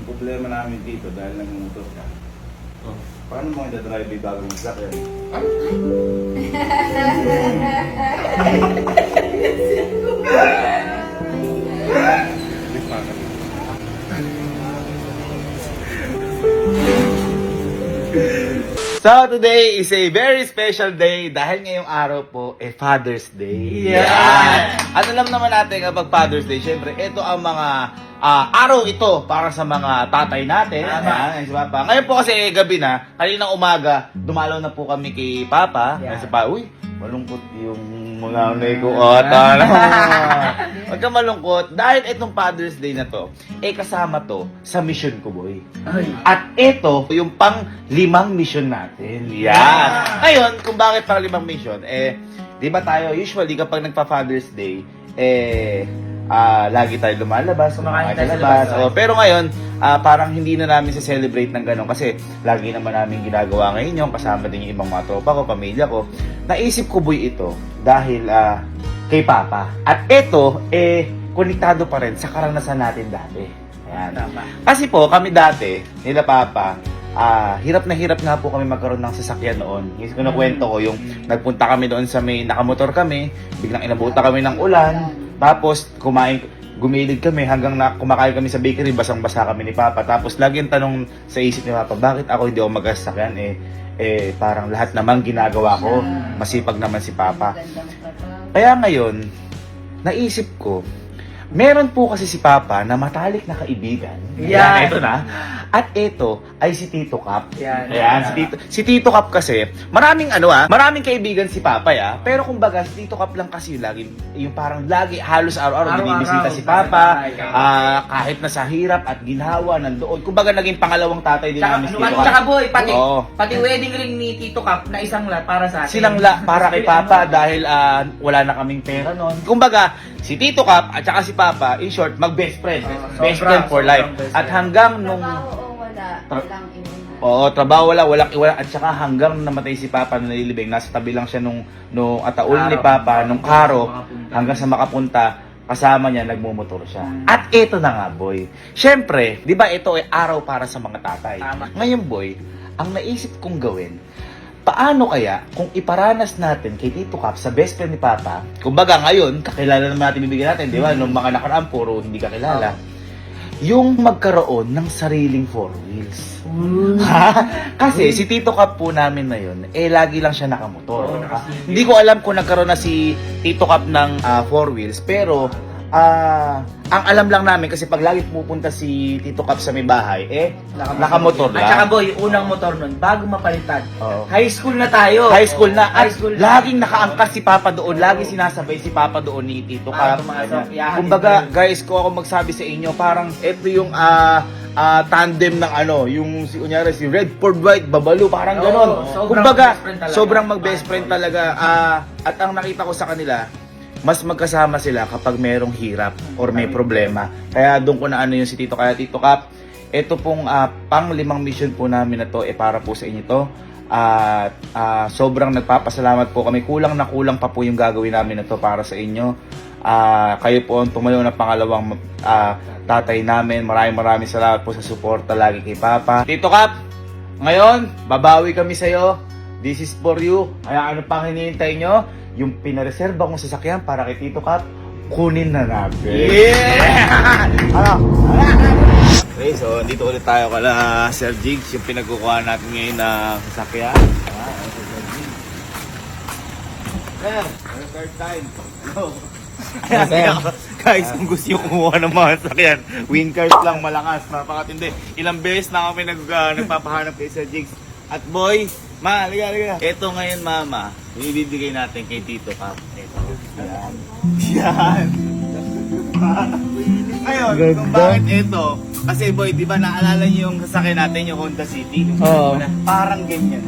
Ang problema namin dito dahil nagmumotor ka. Oh. Paano mo i-drive yung bagong sakyan? So today is a very special day dahil ngayong araw po Father's Day. Yeah! At alam naman natin kapag Father's Day, syempre ito ang mga araw ito para sa mga tatay natin. Ayan, si Papa. Ngayon po kasi gabi na, kaninang umaga, dumalaw na po kami kay Papa. Yeah. Kasi pa, uy, malungkot yung mga unay ko. Huwag ka malungkot. Dahil itong Father's Day na to, kasama to sa mission ko, boy. Ay. At ito, yung pang 5 mission natin. Yan. Ngayon, kung bakit pang 5 mission, di ba tayo, usually kapag nagpa-Father's Day, lagi tayo lumalabas, Kumakain tayo sa labas. labas. Pero ngayon, parang hindi na namin sa-celebrate ng gano'n kasi lagi naman namin ginagawa ngayon yung kasama din yung ibang mga tropa ko, pamilya ko. Naisip ko, boy, ito dahil kay Papa. At ito, konektado pa rin sa karanasan natin dati. Ayan. Kasi po, kami dati, nila Papa, hirap na hirap nga po kami magkaroon ng sasakyan noon. Yung kinukwento ko, yung nagpunta kami doon sa may nakamotor kami, biglang inabuta kami ng ulan, tapos gumilid kami hanggang na kumakain kami sa bakery, basang-basa kami ni Papa. Tapos lagi ang tanong sa isip ni Papa, bakit ako hindi ako mag-sasakyan? Parang lahat naman ginagawa ko, masipag naman si Papa. Kaya ngayon, naisip ko, meron po kasi si Papa na matalik na kaibigan. Yan. Ito na. At ito ay si Tito Cap. Yan. Ayan, si Tito Cap kasi, maraming kaibigan si Papa, pero kumbaga si Tito Cap lang kasi yung parang lagi, halos araw-araw binibisita si Papa, kahit na sa hirap at ginhawa, nandoon. Kumbaga naging pangalawang tatay din namin si Tito Cap. Tsaka boy, Oo. pati wedding ring ni Tito Cap na isang la para sa atin. Silang para kay Papa dahil wala na kaming pera noon. Kumbaga, si Tito Cap at saka si Papa, in short, mag-best friend. Best friend for life. At hanggang nung trabaho walang iwala, at saka hanggang namatay si Papa na nalilibing, nasa tabi lang siya nung ataul ni Papa, nung karo, hanggang sa makapunta, kasama niya, nagmumotor siya. At ito na nga, boy. Syempre, di ba ito ay araw para sa mga tatay. Tama. Ngayon, boy, ang naisip kong gawin, paano kaya kung iparanas natin kay Tito Cap sa best friend ni Papa, kumbaga ngayon, kakilala naman natin bibigyan natin, di ba? Nung mga nakaraan, puro hindi kakilala. Yung magkaroon ng sariling 4 wheels. Kasi si Tito Cap po namin na yun, lagi lang siya nakamotor. Hindi ko alam kung nagkaroon na si Tito Cap ng 4 wheels, pero ang alam lang namin kasi pag lagi pupunta si Tito Cap sa may bahay, nakamotor lang. At saka boy, unang motor nun, bago mapalitan. Oo. High school na tayo. High school na. At High school na. laging nakaangkas si Papa doon. Lagi sinasabay si Papa doon ni Tito Cap. Pumasok. Kumbaga, guys, kung ako magsabi sa inyo, parang ito yung tandem ng yung kunyari si Red Ford White, Babalu, parang ganon. Kumbaga, sobrang mag-best friend talaga. At ang nakita ko sa kanila, mas magkasama sila kapag merong hirap or may problema. Kaya doon ko na yung si Tito. Kaya Tito Cap, ito pong pang 5 mission po namin na to, para po sa inyo to. At sobrang nagpapasalamat po kami. Kulang na kulang pa po yung gagawin namin na to para sa inyo. Kayo po ang tumayo na pangalawang tatay namin. Maraming salamat po sa suporta lagi kay Papa. Tito Cap, ngayon, babawi kami sa'yo. This is for you. Kaya ano pang hinihintay nyo? Yung pinareserba kong sasakyan para kay Tito Cap, kunin na natin. Yeah! Okay, so dito ulit tayo kala Sir Jigs, yung pinagkukuha natin ngayon na sasakyan. Sir, third time. Go. Guys, kung gusto nyo kumuha ng mga sasakyan, wing cars lang, malakas, napakatindi. Ilang beses na kami nagpapahanap kay Sir Jigs. At boy, liga. Ito ngayon, mama, ibibigay natin kay Tito Cap. Ito. Yan. Ngayon, kung bakit ito, kasi boy, di ba naalala niyo yung sasakyan natin, yung Honda City? Oo. Parang ganyan.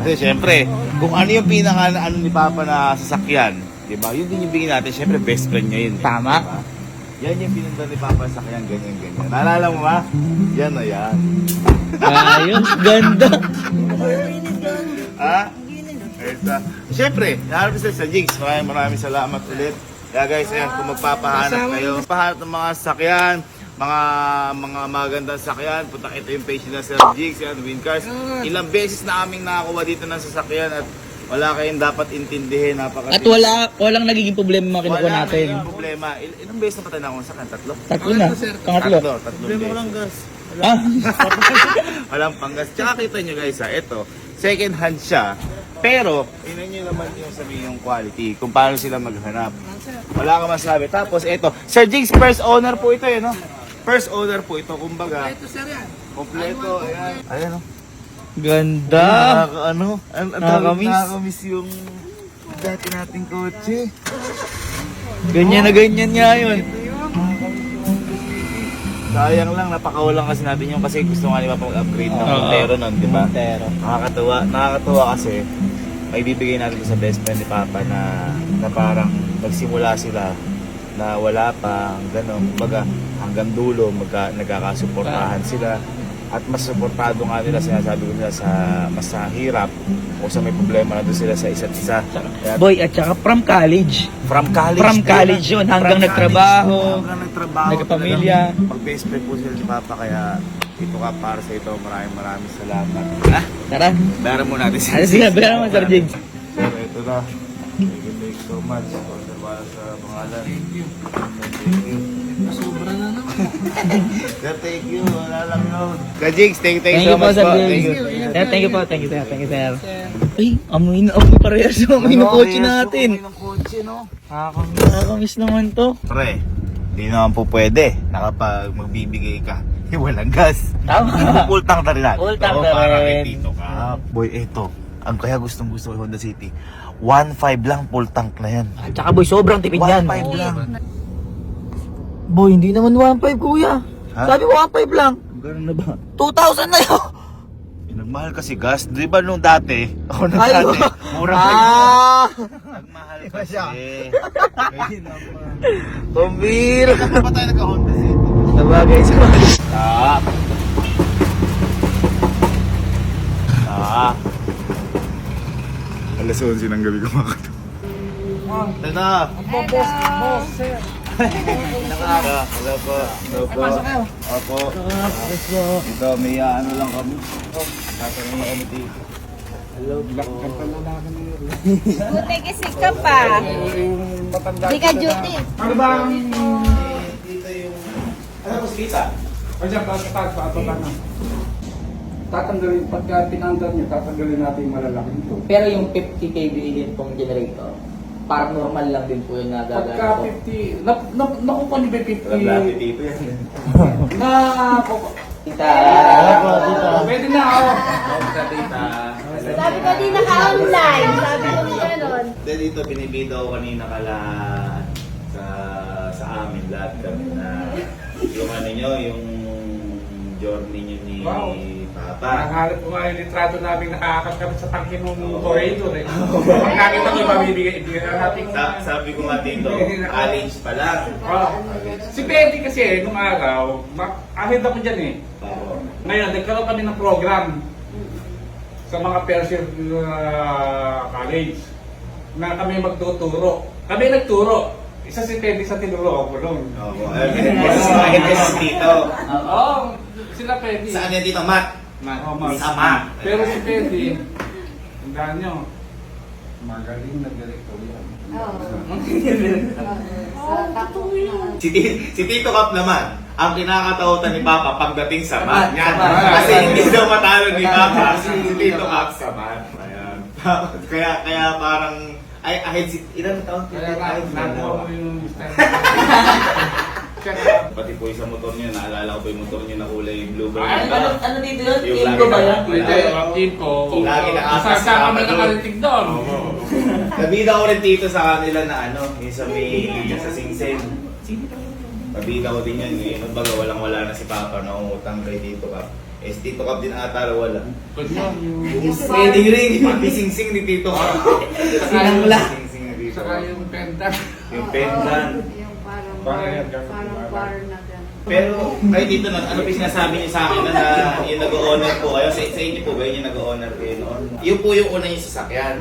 Kasi syempre, kung ano yung pinaka ni Papa na sasakyan, di ba? Yun din yung bigyan natin, syempre best friend niya yun. Tama. Diba? Yan yung pinunta ni Papa sa sasakyan, ganyan. Naalala mo ba? Yan o yan. Ayun, ganda. Ito. Siyempre, naharap sa Jigs. Maraming salamat ulit. Kaya guys, ayan, kung magpapahanap kayo, pahanap ng mga sasakyan, mga magandang sakyan. Punta, ito yung page nila Sir Jigs, yan, Wincars. Ilang beses na aming nakakuha dito ng sasakyan at wala kayong dapat intindihin. At walang nagiging problema mga kinukuha Wala natin. naging problema. Ilang beses na patay na akong sakyan? Tatlo? Tatlo na. Pangatlo. Tatlong beses. Ah, Walang panggas. Tsaka kita nyo guys ito, second hand siya. Pero, tingnan nyo naman yung sabihin yung quality, kung paano sila maghanap. Wala ka masabi. Tapos ito, Sir Jigs, first owner po ito no? First owner po ito, kumbaga. Ito sir yan. Kompleto, ayan. Ayan o. ganda. Nakakamiss yung dati nating kotse. Ganyan na ganyan nga yun. Sayang lang, napakawalan kasi natin yung kasi gusto nga nila mag-upgrade ng Oo. Montero nun, di ba? Montero. Nakakatuwa kasi may bibigay natin sa best friend ni Papa na parang nagsimula sila na wala pa gano'n, kumbaga hanggang dulo nagkakasuportahan sila at mas suportado nga nila, sinasabi ko nila sa mas sa hirap o sa may problema na doon sila sa isa't isa. Kaya, Boy, at saka from college. from college From college yun, hanggang From nagtrabaho, college, hanggang nagtrabaho, nagkapamilya. talagang Mag-best friend po sila ni Papa, kaya ito ka para sa ito. Maraming salamat. Ha? Tara. Bayaran mo natin Ano sige, bayaran mo, Sir Jigs. So, ito na. Thank you so much. Para sa pangalan. Thank you. Sobra na naman. Sir, thank you. Wala lang yun. Jigs, thank Thank you you so po, much Sir po. Jigs. Thank you. Sir, thank you po. Thank you, sir. Thank you, sir. Ay, amoy na amoy parehas yung amoy ng kotse natin. Amoy ng kotse, no? Nakakamiss naman to. Pre, di naman po pwede na kapag magbibigay ka, walang gas. Tama. Full tank na rin natin. Full tank Oo, na para rin. kay Tito ka. Boy, eto. Ang kaya gustong gusto ko Honda City. 1.5 lang full tank na yan. At saka boy, sobrang tipid yan. 1.5 lang. Boy, hindi naman 1.5 kuya. Ha? Sabi mo 1.5 lang. Ganun na ba? 2,000 na yun. Nagmahal kasi gas. Di ba nung dati? Ako nung Ay, dati. Mura pa yun. Ah! Nagmahal kasi. Ngayon naman. Pambira. Ano ba tayo nagka-Honda City? Sabagay, sabagay. Stop. Stop. Alas 11 ng gabi kumakato. Ito na. Hello po. Hello po. Opo. Ito, may ano lang kami. Tatanong na kami dito. Hello po. Buti kasi ka pa. Di ka duty. Ano ba ang... Dito yung... Ano po si Tita? O dyan, taas pa ito lang. Tatanggalin, pagka tinanggal niyo, tatanggalin natin yung malalaking ito. Pero yung 50 kVA din pong generator, parang normal lang din po yung nagagana Pagka po. 50, nakuha ni ba 50? Dati Tito yan. Na, Tita. pwede na ako. Tita. Sabi ko di naka-online. Sabi ko gano'n. Then dito binibida ko kanina kala sa amin lahat kami na yung ano nyo, yung journey nyo ni Wow. Papa. Nakahanap ko nga yung litrato namin nakakakabit sa tangke ng corridor eh. Pag nakita ko yung ibigay natin. Sabi ko nga dito, college pa lang. Oh. Si Betty kasi nung araw, ahid ako dyan eh. Oo. Ngayon, nagkaroon kami ng program sa mga first year college na kami magtuturo. Kami nagturo. Isa si Teddy sa tinuro ako nung. Oo. Ito si Tito. Oo, sila Teddy. Saan yan dito, Matt? Oh, Matt. Sa Matt. Pero si Teddy, tandaan nyo, magaling na direktor yan. Si Tito Kap naman, ang kinakatakutan ni Papa pagdating sa Matt. Yan. Matt. Kasi hindi daw matalo ni Papa si Tito Kap sa Matt. Ayan. Kaya parang, ay ahid si, ilan taon? Kaya nakuha mo yung style. Pati po yung sa motor niya, naalala ko po yung motor niya na kulay blue ba? Ay, Ano dito yun? Yung Team lagi ko ba na- yan? Hindi, ang team ko. Lagi nakakas- Isa kami nakaritig doon. Nabida ko rin dito sa kanila na ano, yung sa may sa Sing Sing. Nabida ko din yan, yung baga walang-wala na si Papa na umutang kay Tito Kap. Eh, si Tito Kap din ata wala. Pwede rin, yung Sing Sing ni Tito Kap. Sinangla. Sing Sing ni Tito Saka Kap. yung pendant. Yung pendant. Yung parang Parang bar na gano'n. Pero kayo dito, ano pa sinasabi niyo sa akin na yung nag-o-honor po kayo? Sa inyo po ba yun yung nag-o-honor kayo noon? Yun po yung una yung sasakyan.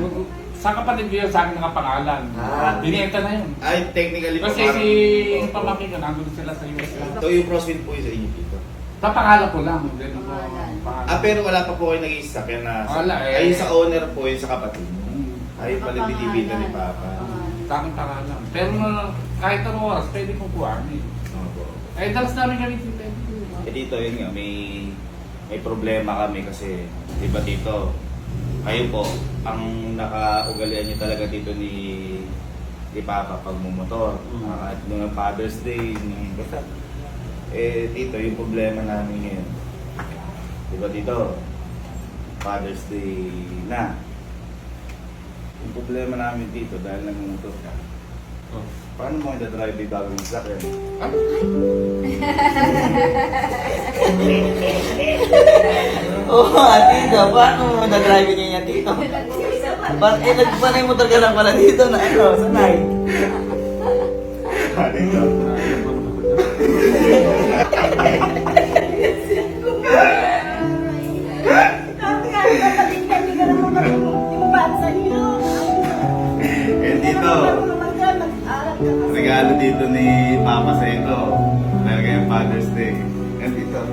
Sa kapatid ko yun, sa akin nakapangalan. Binenta na yun. Ay, technically Kasi si pamangkin ko, nandun sila sa US lang. Ito yung CrossFit po yung sa inyo dito. Sa pangalan ko lang. Hindi ko pangalan. Pero wala pa po kayo nag-iisakyan na... Wala eh. Ay, sa owner po yung sa kapatid. Ay, pala Pangalan. binibita ni Papa. Sa akin pangalan. Pero kahit anong oras, pwede kong kuhanin. Opo. Eh, dalas namin kami dito. Eh dito, yun nga, may problema kami kasi, di ba dito, kayo po, ang nakaugalian niyo talaga dito ni Papa pag mumotor. At nung Father's Day, basta. Eh dito, yung problema namin ngayon. Di ba dito, Father's Day na. Yung problema namin dito dahil nagmumotor ka. Paano mo i-drive yung bagong sakyan? Oo, tito. Paano mo na-drive niya yan, tito? Nagpanay motor ka lang pala dito na ano, sanay. Dito. Eh dito, regalo dito ni Papa sa ito. Dahil ngayong Father's Day. And dito.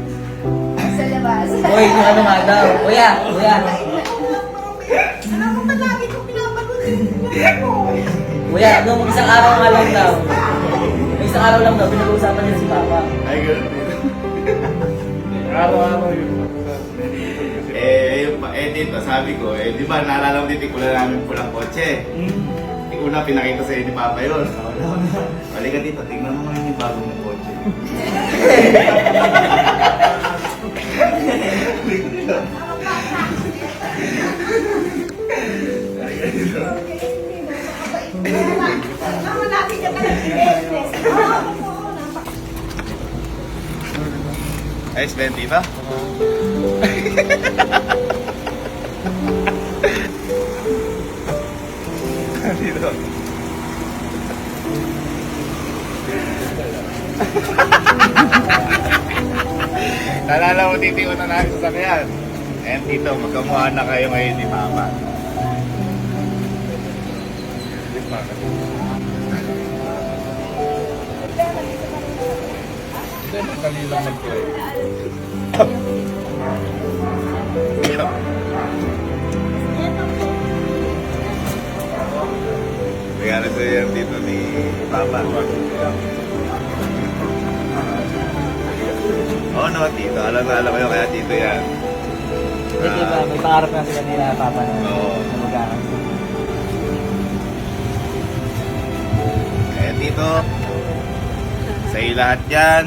Sa labas. Uy, yung ano nga daw. Kuya. Alam mo ba lagi kong pinapagod ko? Kuya, nung isang araw nga lang daw. Isang araw lang daw, pinag-uusapan niya si Papa. Ay, gano'n dito. Araw-araw yun. Dito, sabi ko, di ba naalala mo dito, ikula namin pulang kotse. Una, pinakita sa'yo ni Papa yun. Halika dito, tingnan mo ngayon yung bagong mong kotse. Halika dito. Ayos ba yan, tita? Dito. Nalala mo dito yung una namin sa sakyan. And dito, magkamukha na kayo ngayon ni Papa. Hindi, madali lang mag-play. Dito. Regalo ko yan dito ni Papa. Oo naman dito. Alam na alam ko yun kaya dito yan. Dito ba, may pangarap na sila nila Papa na Oo. mag-aaral. Kaya dito, sa iyo lahat yan.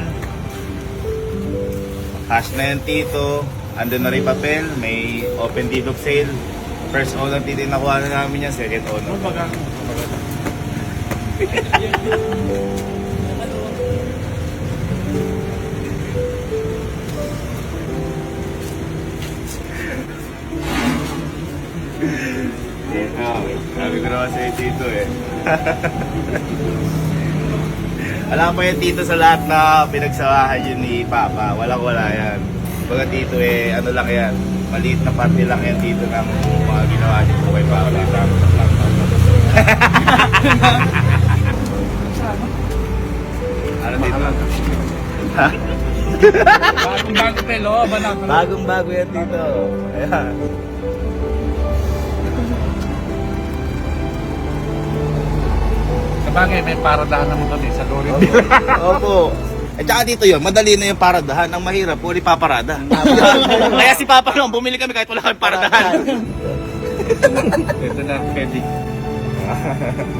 Cash na yan dito. Andun na rin papel. May open deed of sale. First owner dito yung nakuha na namin yan. Second owner. Sabi ko naman sa'yo dito eh. Alam mo yan dito sa lahat na pinagsamahan yun ni Papa. Wala yan. Baga dito eh, ano lang yan. Maliit na parte lang yan dito ng mga ginawa niyo po kay Papa. Ano dito? Ha? Bagong-bago pelo, banang. Bagong-bago yan dito. Ayan. Sabagay, may paradahan naman kami sa lorry. Opo. At saka dito yun, madali na yung paradahan. Ang mahirap, huli paparada. Kaya si Papa noon, bumili kami kahit wala kami paradahan. Ito na, pwede.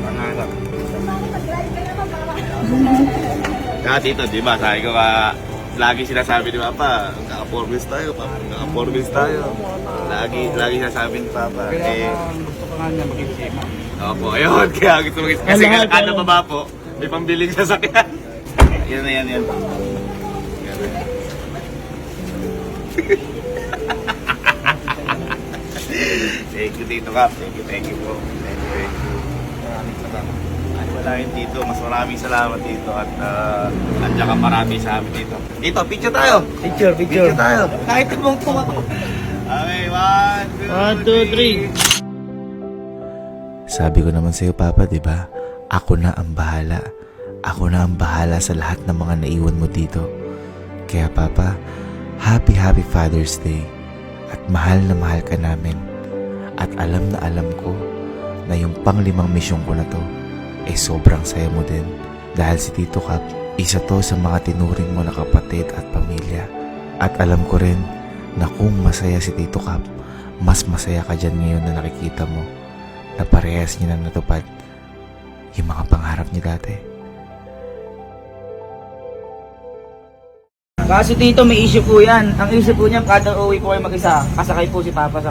Pangarap. Kaya dito, di ba, sabi ko ka, lagi sinasabi ni Papa, kaka-4 wheels tayo, Papa, kaka-4 wheels tayo. Lagi sinasabi ni Papa. Kaya gusto ko nga niya maging sema. Opo, ayun, kaya gusto maging, kasi kada baba po, may pambiling sasakyan. Yan na yan. Yan na yan. Thank you dito, Kap. Thank you po. Thank you. Maraming salamat. Ay, wala yun dito. Mas maraming salamat dito at andyan ka marami sa amin dito. Dito, picture tayo. Picture. Picture tayo. Kahit mong tumato. Okay, 1, 2, 3. Sabi ko naman sa'yo, Papa, di ba? Ako na ang bahala. Ako na ang bahala sa lahat ng mga naiwan mo dito. Kaya, Papa, happy Father's Day. At mahal na mahal ka namin. At alam na alam ko na yung pang-5 misyon ko na to ay sobrang saya mo din. Dahil si Tito Cap, isa to sa mga tinuring mo na kapatid at pamilya. At alam ko rin na kung masaya si Tito Cap, mas masaya ka dyan ngayon na nakikita mo na parehas niya na natupad yung mga pangarap niya dati. Kasi Tito, may issue po yan. Ang issue po niya, kada uwi po kayo mag-isa, kasakay po si Papa sa